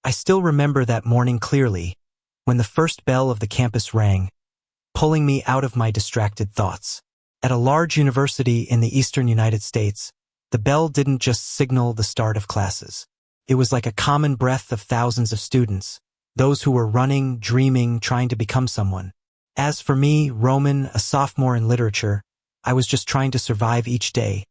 I still remember that morning clearly, when the first bell of the campus rang, pulling me out of my distracted thoughts. At a large university in the eastern United States, the bell didn't just signal the start of classes. It was like a common breath of thousands of students, those who were running, dreaming, trying to become someone. As for me, Roman, a sophomore in literature, I was just trying to survive each day,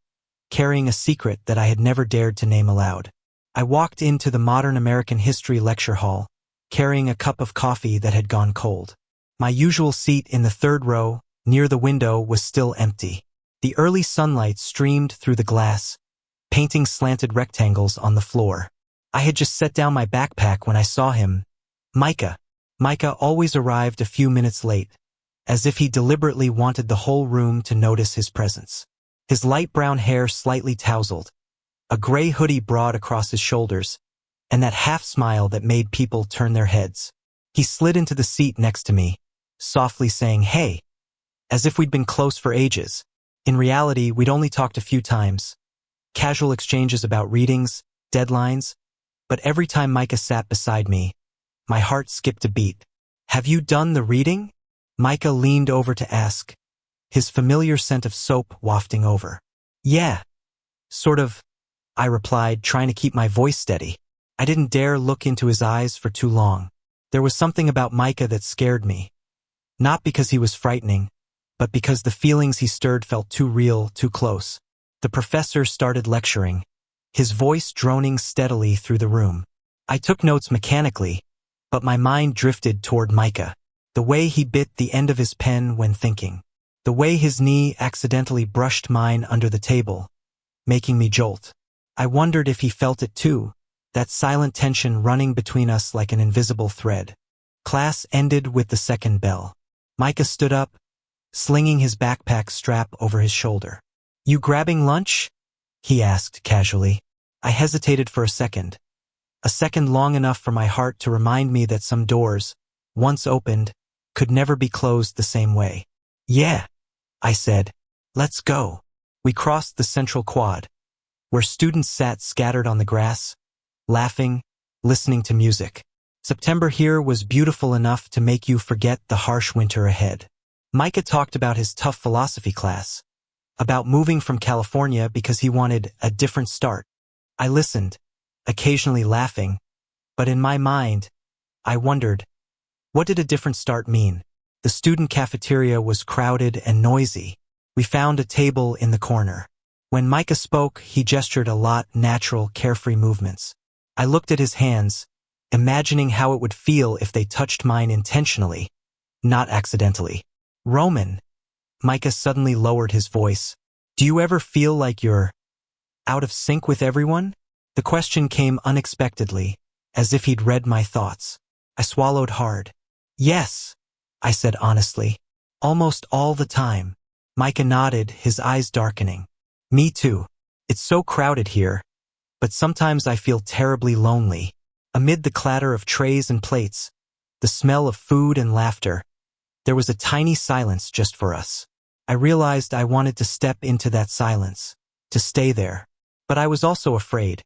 carrying a secret that I had never dared to name aloud. I walked into the Modern American History lecture hall, carrying a cup of coffee that had gone cold. My usual seat in the third row, near the window, was still empty. The early sunlight streamed through the glass, painting slanted rectangles on the floor. I had just set down my backpack when I saw him. Micah. Micah always arrived a few minutes late, as if he deliberately wanted the whole room to notice his presence. His light brown hair slightly tousled, a gray hoodie broad across his shoulders, and that half-smile that made people turn their heads. He slid into the seat next to me, softly saying, "Hey," as if we'd been close for ages. In reality, we'd only talked a few times. Casual exchanges about readings, deadlines, but every time Micah sat beside me, my heart skipped a beat. "Have you done the reading?" Micah leaned over to ask, his familiar scent of soap wafting over. "Yeah, sort of," I replied, trying to keep my voice steady. I didn't dare look into his eyes for too long. There was something about Micah that scared me. Not because he was frightening, but because the feelings he stirred felt too real, too close. The professor started lecturing, his voice droning steadily through the room. I took notes mechanically, but my mind drifted toward Micah. The way he bit the end of his pen when thinking. The way his knee accidentally brushed mine under the table, making me jolt. I wondered if he felt it too, that silent tension running between us like an invisible thread. Class ended with the second bell. Micah stood up, slinging his backpack strap over his shoulder. "You grabbing lunch?" he asked casually. I hesitated for a second long enough for my heart to remind me that some doors, once opened, could never be closed the same way. "Yeah," I said. "Let's go." We crossed the central quad, where students sat scattered on the grass, laughing, listening to music. September here was beautiful enough to make you forget the harsh winter ahead. Micah talked about his tough philosophy class, about moving from California because he wanted a different start. I listened, occasionally laughing, but in my mind, I wondered, what did a different start mean? The student cafeteria was crowded and noisy. We found a table in the corner. When Micah spoke, he gestured a lot, natural, carefree movements. I looked at his hands, imagining how it would feel if they touched mine intentionally, not accidentally. "Roman," Micah suddenly lowered his voice, "do you ever feel like you're out of sync with everyone?" The question came unexpectedly, as if he'd read my thoughts. I swallowed hard. "Yes," I said honestly. "Almost all the time." Micah nodded, his eyes darkening. "Me too. It's so crowded here, but sometimes I feel terribly lonely." Amid the clatter of trays and plates, the smell of food and laughter, there was a tiny silence just for us. I realized I wanted to step into that silence, to stay there. But I was also afraid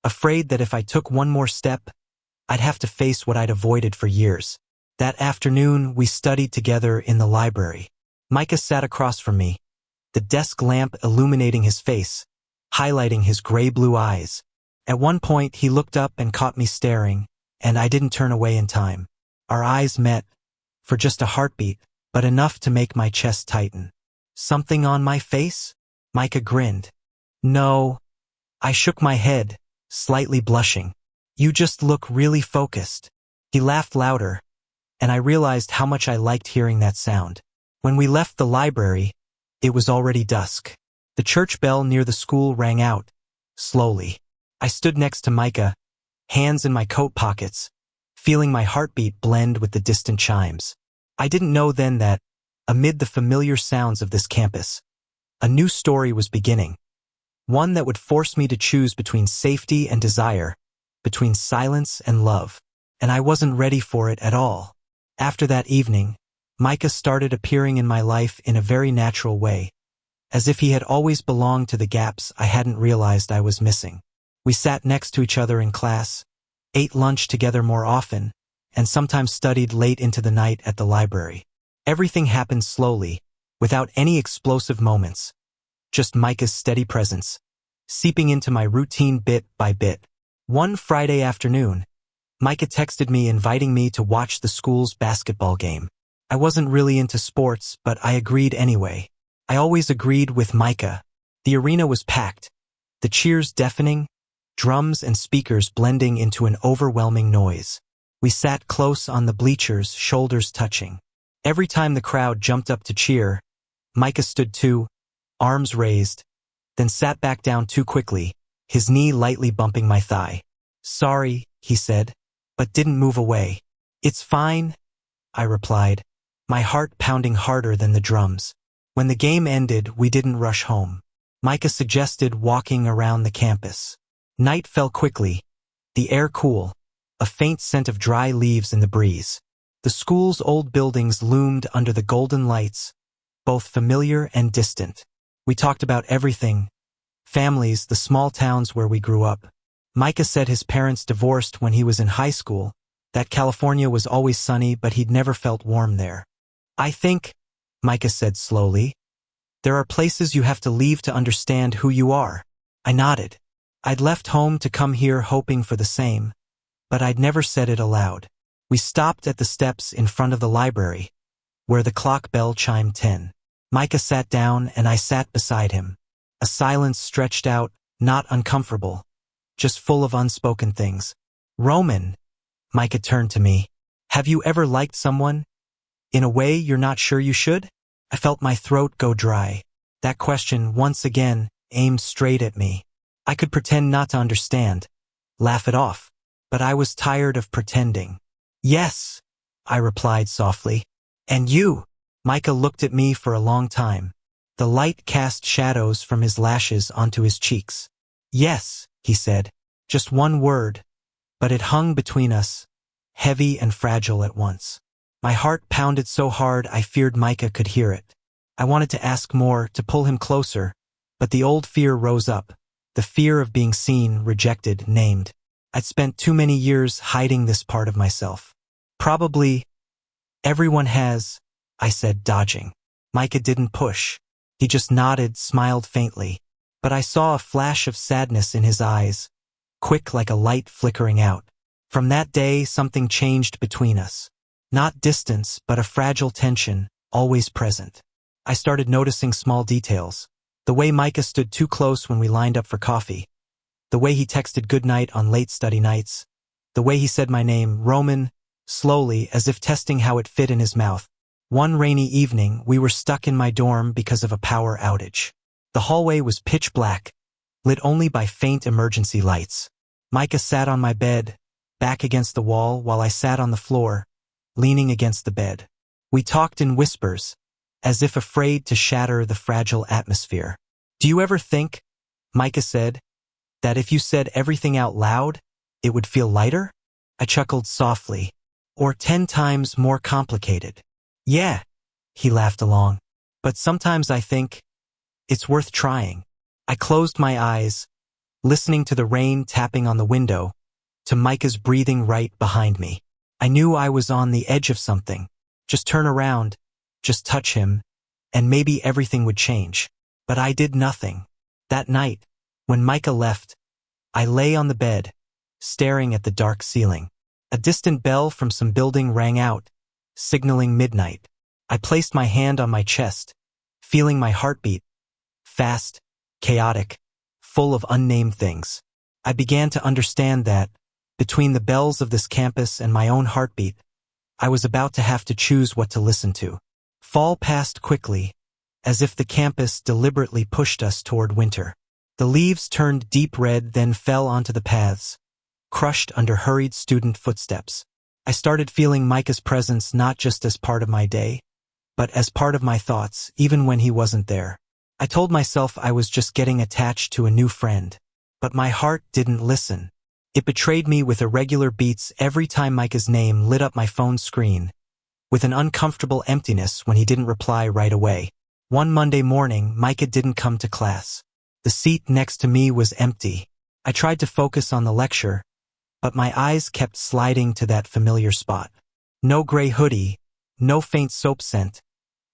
that if I took one more step, I'd have to face what I'd avoided for years. That afternoon, we studied together in the library. Micah sat across from me, the desk lamp illuminating his face, highlighting his gray-blue eyes. At one point, he looked up and caught me staring, and I didn't turn away in time. Our eyes met, for just a heartbeat, but enough to make my chest tighten. "Something on my face?" Micah grinned. "No." I shook my head, slightly blushing. "You just look really focused." He laughed louder, and I realized how much I liked hearing that sound. When we left the library, it was already dusk. The church bell near the school rang out, slowly. I stood next to Micah, hands in my coat pockets, feeling my heartbeat blend with the distant chimes. I didn't know then that, amid the familiar sounds of this campus, a new story was beginning. One that would force me to choose between safety and desire, between silence and love. And I wasn't ready for it at all. After that evening, Micah started appearing in my life in a very natural way, as if he had always belonged to the gaps I hadn't realized I was missing. We sat next to each other in class, ate lunch together more often, and sometimes studied late into the night at the library. Everything happened slowly, without any explosive moments, just Micah's steady presence, seeping into my routine bit by bit. One Friday afternoon, Micah texted me inviting me to watch the school's basketball game. I wasn't really into sports, but I agreed anyway. I always agreed with Micah. The arena was packed, the cheers deafening, drums and speakers blending into an overwhelming noise. We sat close on the bleachers, shoulders touching. Every time the crowd jumped up to cheer, Micah stood too, arms raised, then sat back down too quickly, his knee lightly bumping my thigh. "Sorry," he said, but didn't move away. "It's fine," I replied, my heart pounding harder than the drums. When the game ended, we didn't rush home. Micah suggested walking around the campus. Night fell quickly, the air cool, a faint scent of dry leaves in the breeze. The school's old buildings loomed under the golden lights, both familiar and distant. We talked about everything, families, the small towns where we grew up. Micah said his parents divorced when he was in high school, that California was always sunny but he'd never felt warm there. "I think," Micah said slowly, "there are places you have to leave to understand who you are." I nodded. I'd left home to come here hoping for the same, but I'd never said it aloud. We stopped at the steps in front of the library, where the clock bell chimed 10. Micah sat down and I sat beside him. A silence stretched out, not uncomfortable, just full of unspoken things. "Roman," Micah turned to me, "have you ever liked someone in a way you're not sure you should?" I felt my throat go dry. That question, once again, aimed straight at me. I could pretend not to understand, laugh it off, but I was tired of pretending. "Yes," I replied softly. "And you?" Micah looked at me for a long time. The light cast shadows from his lashes onto his cheeks. "Yes," he said, just one word, but it hung between us, heavy and fragile at once. My heart pounded so hard I feared Micah could hear it. I wanted to ask more, to pull him closer, but the old fear rose up, the fear of being seen, rejected, named. I'd spent too many years hiding this part of myself. "Probably everyone has," I said, dodging. Micah didn't push. He just nodded, smiled faintly. But I saw a flash of sadness in his eyes, quick like a light flickering out. From that day, something changed between us. Not distance, but a fragile tension, always present. I started noticing small details. The way Micah stood too close when we lined up for coffee. The way he texted goodnight on late study nights. The way he said my name, Roman, slowly, as if testing how it fit in his mouth. One rainy evening, we were stuck in my dorm because of a power outage. The hallway was pitch black, lit only by faint emergency lights. Micah sat on my bed, back against the wall, while I sat on the floor, leaning against the bed. We talked in whispers, as if afraid to shatter the fragile atmosphere. "Do you ever think," Micah said, "that if you said everything out loud, it would feel lighter?" I chuckled softly. "Or 10 times more complicated?" "Yeah," he laughed along. "But sometimes I think it's worth trying." I closed my eyes, listening to the rain tapping on the window, to Micah's breathing right behind me. I knew I was on the edge of something. Just turn around, just touch him, and maybe everything would change. But I did nothing. That night, when Micah left, I lay on the bed, staring at the dark ceiling. A distant bell from some building rang out, signaling midnight. I placed my hand on my chest, feeling my heartbeat, fast, chaotic, full of unnamed things. I began to understand that, between the bells of this campus and my own heartbeat, I was about to have to choose what to listen to. Fall passed quickly, as if the campus deliberately pushed us toward winter. The leaves turned deep red, then fell onto the paths, crushed under hurried student footsteps. I started feeling Micah's presence not just as part of my day, but as part of my thoughts, even when he wasn't there. I told myself I was just getting attached to a new friend, but my heart didn't listen. It betrayed me with irregular beats every time Micah's name lit up my phone screen, with an uncomfortable emptiness when he didn't reply right away. One Monday morning, Micah didn't come to class. The seat next to me was empty. I tried to focus on the lecture, but my eyes kept sliding to that familiar spot. No gray hoodie, no faint soap scent,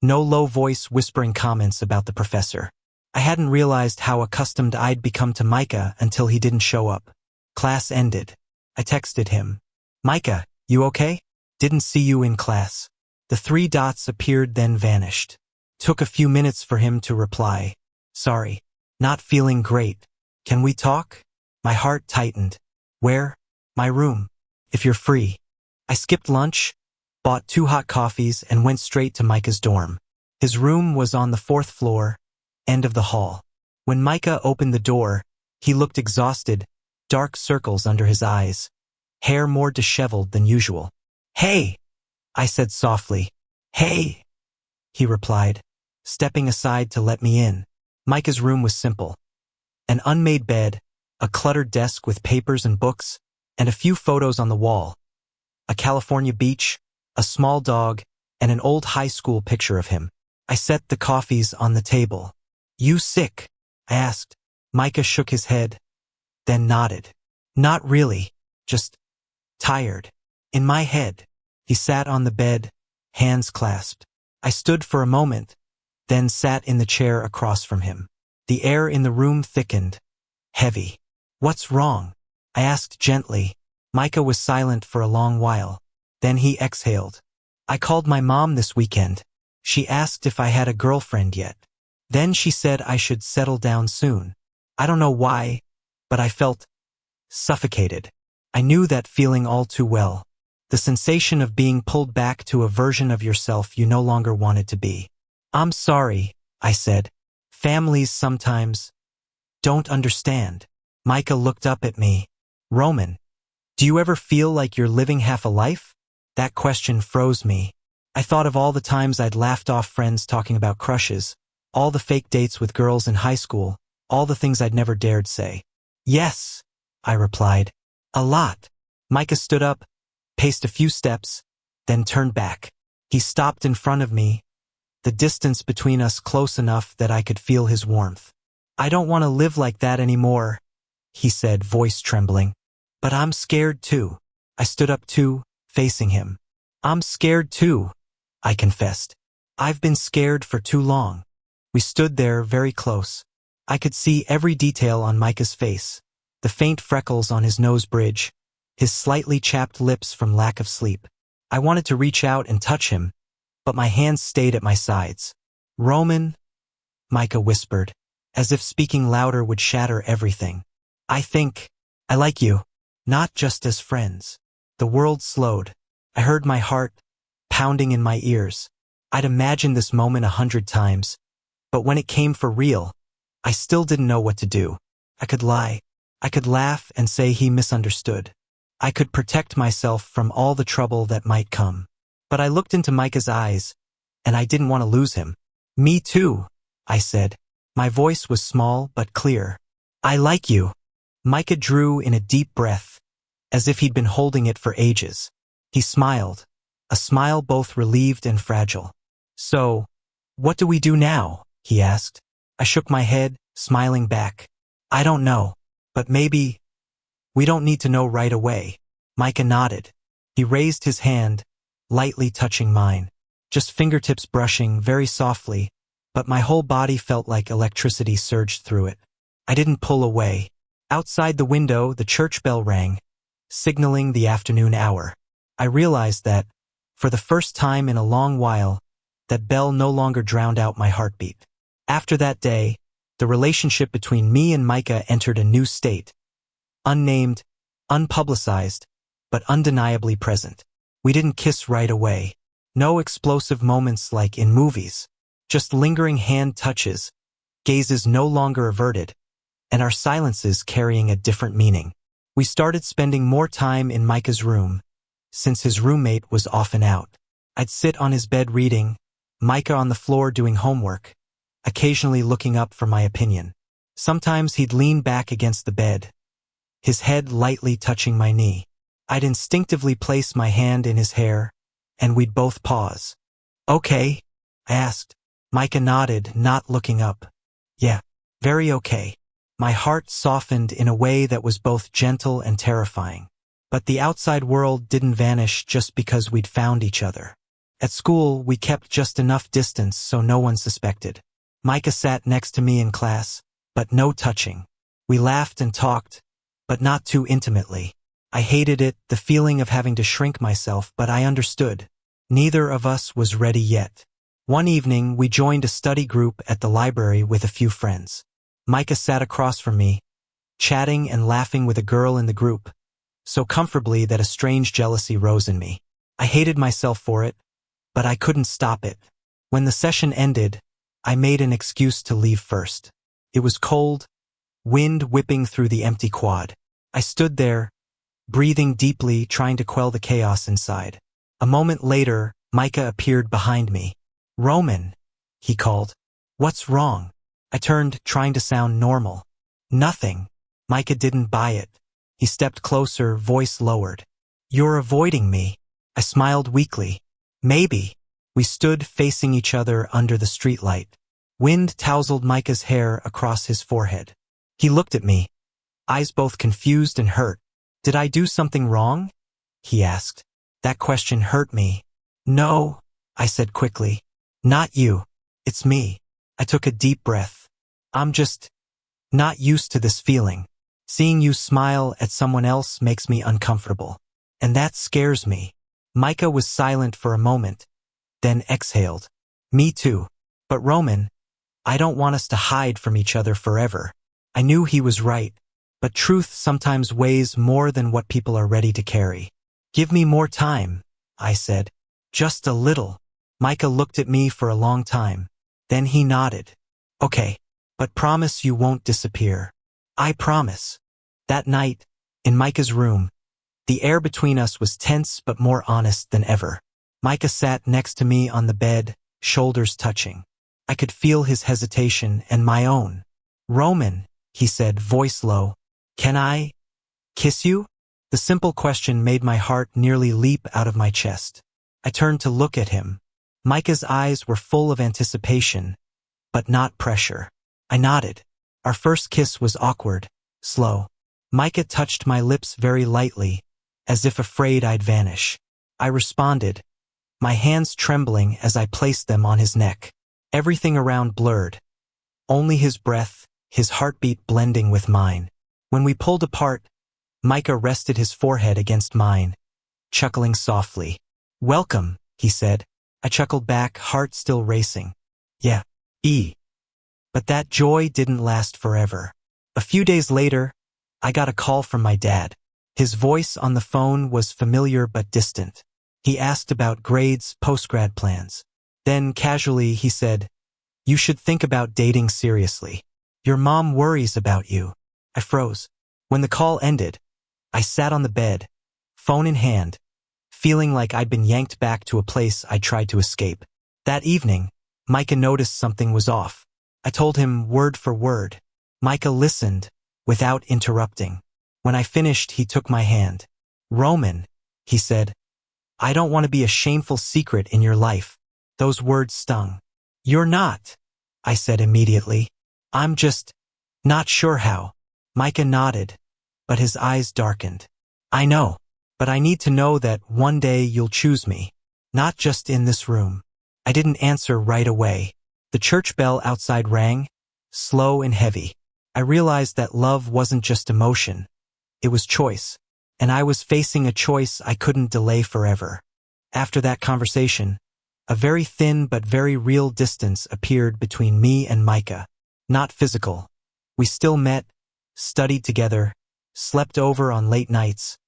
no low voice whispering comments about the professor. I hadn't realized how accustomed I'd become to Micah until he didn't show up. Class ended. I texted him. "Micah, you okay? Didn't see you in class." The 3 dots appeared then vanished. Took a few minutes for him to reply. "Sorry. Not feeling great. Can we talk?" My heart tightened. "Where?" "My room. If you're free." I skipped lunch, bought 2 hot coffees, and went straight to Micah's dorm. His room was on the 4th floor, end of the hall. When Micah opened the door, he looked exhausted, dark circles under his eyes, hair more disheveled than usual. "Hey," I said softly. "Hey," he replied, stepping aside to let me in. Micah's room was simple. An unmade bed, a cluttered desk with papers and books, and a few photos on the wall. A California beach, a small dog, and an old high school picture of him. I set the coffees on the table. "You sick?" I asked. Micah shook his head, then nodded. "Not really, just tired." In my head, he sat on the bed, hands clasped. I stood for a moment, then sat in the chair across from him. The air in the room thickened, heavy. "What's wrong?" I asked gently. Micah was silent for a long while. Then he exhaled. "I called my mom this weekend. She asked if I had a girlfriend yet. Then she said I should settle down soon. I don't know why, but I felt suffocated. I knew that feeling all too well. The sensation of being pulled back to a version of yourself you no longer wanted to be. "I'm sorry," I said. "Families sometimes don't understand." Micah looked up at me. "Roman, do you ever feel like you're living half a life?" That question froze me. I thought of all the times I'd laughed off friends talking about crushes, all the fake dates with girls in high school, all the things I'd never dared say. "Yes," I replied. "A lot." Micah stood up, paced a few steps, then turned back. He stopped in front of me, the distance between us close enough that I could feel his warmth. "I don't want to live like that anymore," he said, voice trembling. "But I'm scared too." I stood up too, facing him. "I'm scared too," I confessed. "I've been scared for too long." We stood there very close. I could see every detail on Micah's face, the faint freckles on his nose bridge, his slightly chapped lips from lack of sleep. I wanted to reach out and touch him, but my hands stayed at my sides. "Roman," Micah whispered, as if speaking louder would shatter everything. I like you, not just as friends." The world slowed. I heard my heart pounding in my ears. I'd imagined this moment 100 times, but when it came for real, I still didn't know what to do. I could lie. I could laugh and say he misunderstood. I could protect myself from all the trouble that might come. But I looked into Micah's eyes, and I didn't want to lose him. "Me too," I said. My voice was small but clear. "I like you." Micah drew in a deep breath, as if he'd been holding it for ages. He smiled, a smile both relieved and fragile. "So, what do we do now?" he asked. I shook my head, smiling back. "I don't know, but maybe we don't need to know right away." Micah nodded. He raised his hand, lightly touching mine. Just fingertips brushing very softly, but my whole body felt like electricity surged through it. I didn't pull away. Outside the window, the church bell rang, signaling the afternoon hour. I realized that, for the first time in a long while, that bell no longer drowned out my heartbeat. After that day, the relationship between me and Micah entered a new state. Unnamed, unpublicized, but undeniably present. We didn't kiss right away. No explosive moments like in movies. Just lingering hand touches, gazes no longer averted, and our silences carrying a different meaning. We started spending more time in Micah's room, since his roommate was often out. I'd sit on his bed reading, Micah on the floor doing homework, occasionally looking up for my opinion. Sometimes he'd lean back against the bed, his head lightly touching my knee. I'd instinctively place my hand in his hair, and we'd both pause. "Okay?" I asked. Micah nodded, not looking up. "Yeah, very okay." My heart softened in a way that was both gentle and terrifying. But the outside world didn't vanish just because we'd found each other. At school, we kept just enough distance so no one suspected. Micah sat next to me in class, but no touching. We laughed and talked, but not too intimately. I hated it, the feeling of having to shrink myself, but I understood. Neither of us was ready yet. One evening, we joined a study group at the library with a few friends. Micah sat across from me, chatting and laughing with a girl in the group, so comfortably that a strange jealousy rose in me. I hated myself for it, but I couldn't stop it. When the session ended, I made an excuse to leave first. It was cold, wind whipping through the empty quad. I stood there, breathing deeply, trying to quell the chaos inside. A moment later, Micah appeared behind me. "Roman," he called. "What's wrong?" I turned, trying to sound normal. "Nothing." Micah didn't buy it. He stepped closer, voice lowered. "You're avoiding me." I smiled weakly. "Maybe." We stood facing each other under the streetlight. Wind tousled Micah's hair across his forehead. He looked at me, eyes both confused and hurt. "Did I do something wrong?" he asked. That question hurt me. "No," I said quickly. "Not you. It's me." I took a deep breath. "I'm just not used to this feeling. Seeing you smile at someone else makes me uncomfortable. And that scares me." Micah was silent for a moment, then exhaled. "Me too. But Roman, I don't want us to hide from each other forever." I knew he was right, but truth sometimes weighs more than what people are ready to carry. "Give me more time," I said. "Just a little." Micah looked at me for a long time. Then he nodded. "Okay, but promise you won't disappear." "I promise." That night, in Micah's room, the air between us was tense but more honest than ever. Micah sat next to me on the bed, shoulders touching. I could feel his hesitation and my own. "Roman," he said, voice low, "can I kiss you?" The simple question made my heart nearly leap out of my chest. I turned to look at him. Micah's eyes were full of anticipation, but not pressure. I nodded. Our first kiss was awkward, slow. Micah touched my lips very lightly, as if afraid I'd vanish. I responded, my hands trembling as I placed them on his neck. Everything around blurred. Only his breath, his heartbeat blending with mine. When we pulled apart, Micah rested his forehead against mine, chuckling softly. "Welcome," he said. I chuckled back, heart still racing. "Yeah, But that joy didn't last forever. A few days later, I got a call from my dad. His voice on the phone was familiar but distant. He asked about grades, postgrad plans. Then, casually, he said, "You should think about dating seriously. Your mom worries about you." I froze. When the call ended, I sat on the bed, phone in hand, feeling like I'd been yanked back to a place I tried to escape. That evening, Micah noticed something was off. I told him word for word. Micah listened, without interrupting. When I finished, he took my hand. "Roman," he said, "I don't want to be a shameful secret in your life." Those words stung. "You're not," I said immediately. "I'm just not sure how." Micah nodded, but his eyes darkened. "I know, but I need to know that one day you'll choose me, not just in this room." I didn't answer right away. The church bell outside rang, slow and heavy. I realized that love wasn't just emotion. It was choice, and I was facing a choice I couldn't delay forever. After that conversation, a very thin but very real distance appeared between me and Micah. Not physical. We still met, studied together, slept over on late nights,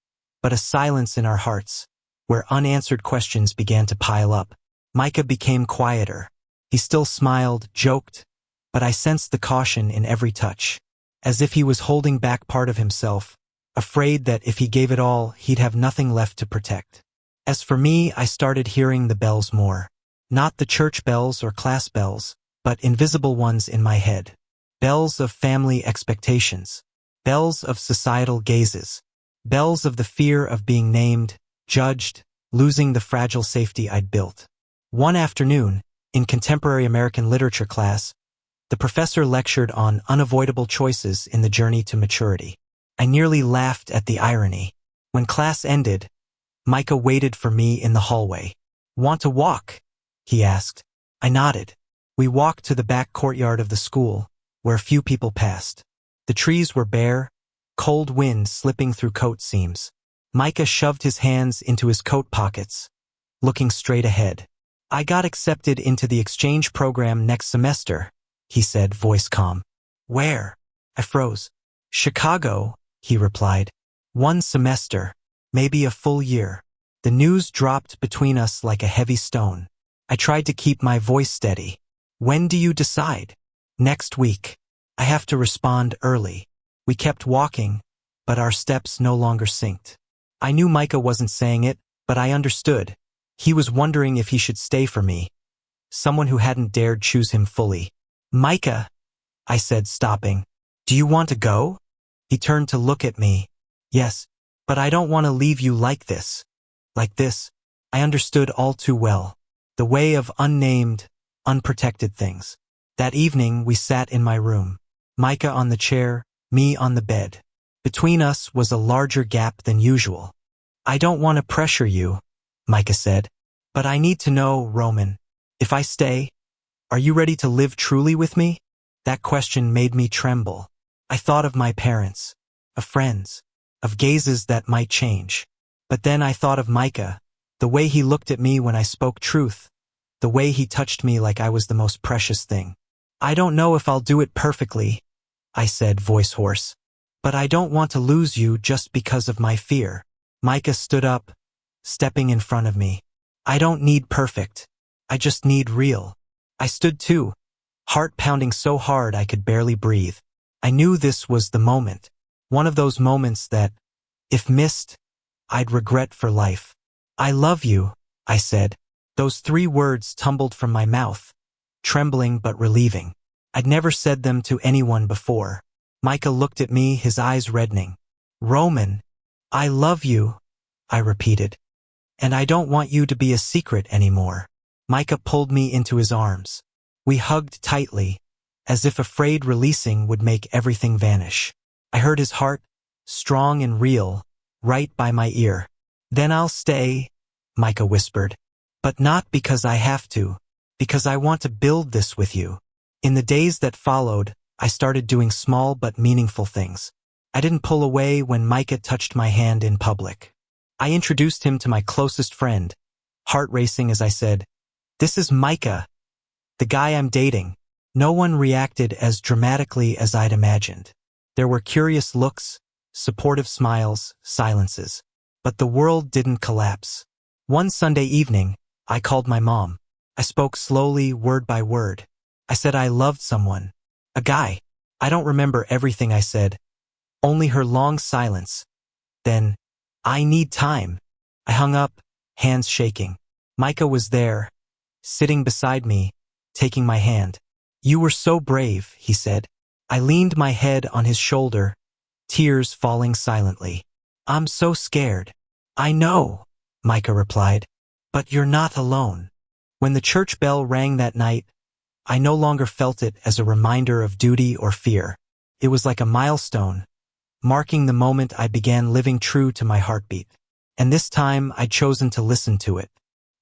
but a silence in our hearts, where unanswered questions began to pile up. Micah became quieter. He still smiled, joked, but I sensed the caution in every touch, as if he was holding back part of himself, afraid that if he gave it all, he'd have nothing left to protect. As for me, I started hearing the bells more. Not the church bells or class bells, but invisible ones in my head. Bells of family expectations. Bells of societal gazes. Bells of the fear of being named, judged, losing the fragile safety I'd built. One afternoon, in contemporary American literature class, the professor lectured on unavoidable choices in the journey to maturity. I nearly laughed at the irony. When class ended, Micah waited for me in the hallway. "Want to walk?" he asked. I nodded. We walked to the back courtyard of the school, where a few people passed. The trees were bare, cold wind slipping through coat seams. Micah shoved his hands into his coat pockets, looking straight ahead. "I got accepted into the exchange program next semester," he said, voice calm. "Where?" I froze. "Chicago," he replied. "1 semester, maybe a full year." The news dropped between us like a heavy stone. I tried to keep my voice steady. "When do you decide?" "Next week." I have to respond early. We kept walking, but our steps no longer synced. I knew Micah wasn't saying it, but I understood. He was wondering if he should stay for me, someone who hadn't dared choose him fully. "Micah," I said, stopping. "Do you want to go?" He turned to look at me. "Yes, but I don't want to leave you like this." Like this, I understood all too well. The way of unnamed, unprotected things. That evening, we sat in my room. Micah on the chair, me on the bed. Between us was a larger gap than usual. "I don't want to pressure you," Micah said, "but I need to know, Roman, if I stay, are you ready to live truly with me?" That question made me tremble. I thought of my parents, of friends, of gazes that might change. But then I thought of Micah, the way he looked at me when I spoke truth, the way he touched me like I was the most precious thing. "I don't know if I'll do it perfectly," I said, voice hoarse. "But I don't want to lose you just because of my fear." Micah stood up, stepping in front of me. "I don't need perfect. I just need real." I stood too, heart pounding so hard I could barely breathe. I knew this was the moment. One of those moments that, if missed, I'd regret for life. "I love you," I said. Those 3 words tumbled from my mouth, trembling but relieving. I'd never said them to anyone before. Micah looked at me, his eyes reddening. "Roman, I love you," I repeated. "And I don't want you to be a secret anymore." Micah pulled me into his arms. We hugged tightly, as if afraid releasing would make everything vanish. I heard his heart, strong and real, right by my ear. "Then I'll stay," Micah whispered. "But not because I have to, because I want to build this with you." In the days that followed, I started doing small but meaningful things. I didn't pull away when Micah touched my hand in public. I introduced him to my closest friend, heart racing as I said, "This is Micah, the guy I'm dating." No one reacted as dramatically as I'd imagined. There were curious looks, supportive smiles, silences. But the world didn't collapse. One Sunday evening, I called my mom. I spoke slowly, word by word. I said I loved someone. A guy. I don't remember everything I said, only her long silence. Then, "I need time." I hung up, hands shaking. Micah was there, sitting beside me, taking my hand. "You were so brave," he said. I leaned my head on his shoulder, tears falling silently. "I'm so scared." "I know," Micah replied, "but you're not alone." When the church bell rang that night, I no longer felt it as a reminder of duty or fear. It was like a milestone, marking the moment I began living true to my heartbeat. And this time I'd chosen to listen to it.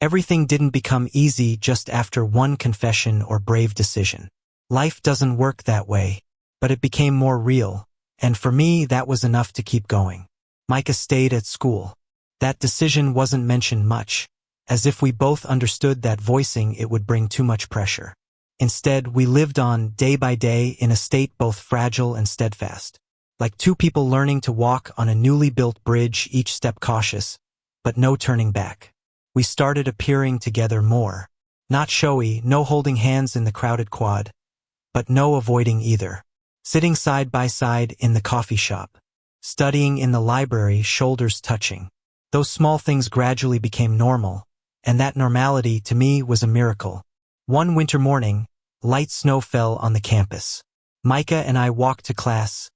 Everything didn't become easy just after one confession or brave decision. Life doesn't work that way, but it became more real, and for me that was enough to keep going. Micah stayed at school. That decision wasn't mentioned much, as if we both understood that voicing it would bring too much pressure. Instead, we lived on day by day in a state both fragile and steadfast, like 2 people learning to walk on a newly built bridge, each step cautious, but no turning back. We started appearing together more. Not showy, no holding hands in the crowded quad, but no avoiding either. Sitting side by side in the coffee shop, studying in the library, shoulders touching. Those small things gradually became normal, and that normality to me was a miracle. One winter morning, light snow fell on the campus. Micah and I walked to class,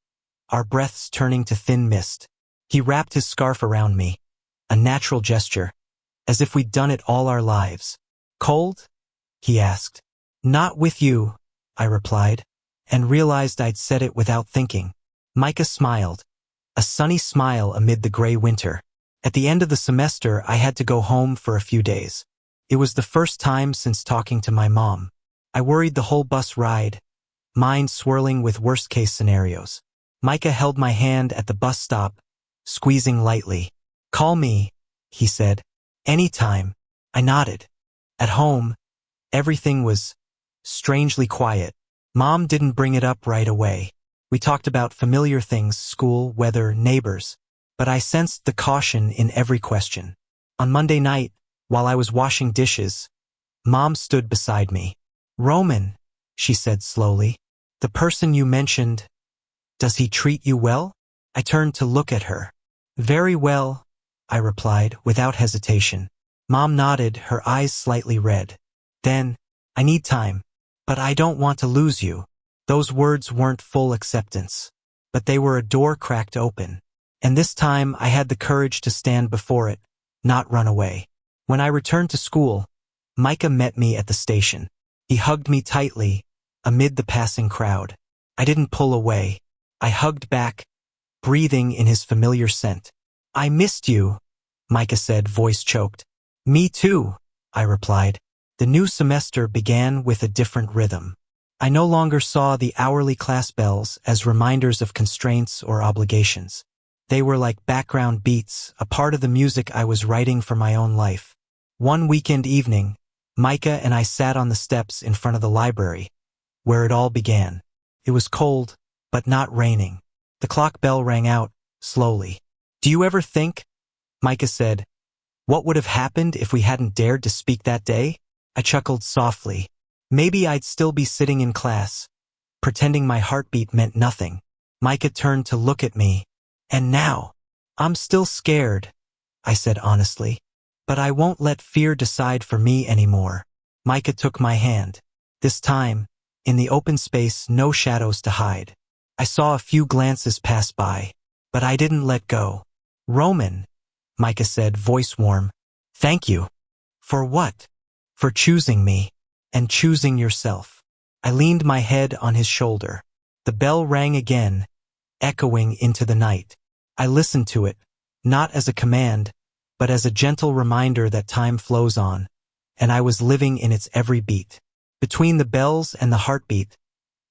our breaths turning to thin mist. He wrapped his scarf around me, a natural gesture, as if we'd done it all our lives. "Cold?" he asked. "Not with you," I replied, and realized I'd said it without thinking. Micah smiled, a sunny smile amid the gray winter. At the end of the semester, I had to go home for a few days. It was the first time since talking to my mom. I worried the whole bus ride, mind swirling with worst-case scenarios. Micah held my hand at the bus stop, squeezing lightly. "Call me," he said. "Anytime." I nodded. At home, everything was strangely quiet. Mom didn't bring it up right away. We talked about familiar things, school, weather, neighbors. But I sensed the caution in every question. On Monday night, while I was washing dishes, Mom stood beside me. "Roman," she said slowly, "the person you mentioned, does he treat you well?" I turned to look at her. "Very well," I replied without hesitation. Mom nodded, her eyes slightly red. Then, "I need time, but I don't want to lose you." Those words weren't full acceptance, but they were a door cracked open. And this time I had the courage to stand before it, not run away. When I returned to school, Micah met me at the station. He hugged me tightly, amid the passing crowd. I didn't pull away. I hugged back, breathing in his familiar scent. "I missed you," Micah said, voice choked. "Me too," I replied. The new semester began with a different rhythm. I no longer saw the hourly class bells as reminders of constraints or obligations. They were like background beats, a part of the music I was writing for my own life. One weekend evening, Micah and I sat on the steps in front of the library, where it all began. It was cold, but not raining. The clock bell rang out, slowly. "Do you ever think," Micah said, "what would have happened if we hadn't dared to speak that day?" I chuckled softly. Maybe I'd still be sitting in class, pretending my heartbeat meant nothing. Micah turned to look at me. "And now, I'm still scared," I said honestly. "But I won't let fear decide for me anymore." Micah took my hand. This time, in the open space, no shadows to hide. I saw a few glances pass by, but I didn't let go. "Roman," Micah said, voice warm, "thank you." "For what?" "For choosing me, and choosing yourself." I leaned my head on his shoulder. The bell rang again, echoing into the night. I listened to it, not as a command, but as a gentle reminder that time flows on, and I was living in its every beat. Between the bells and the heartbeat,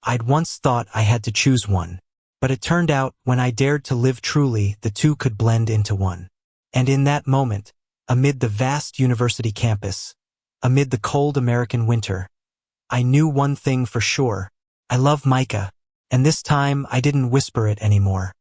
I'd once thought I had to choose one, but it turned out when I dared to live truly, the two could blend into one. And in that moment, amid the vast university campus, amid the cold American winter, I knew one thing for sure. I love Micah, and this time I didn't whisper it anymore.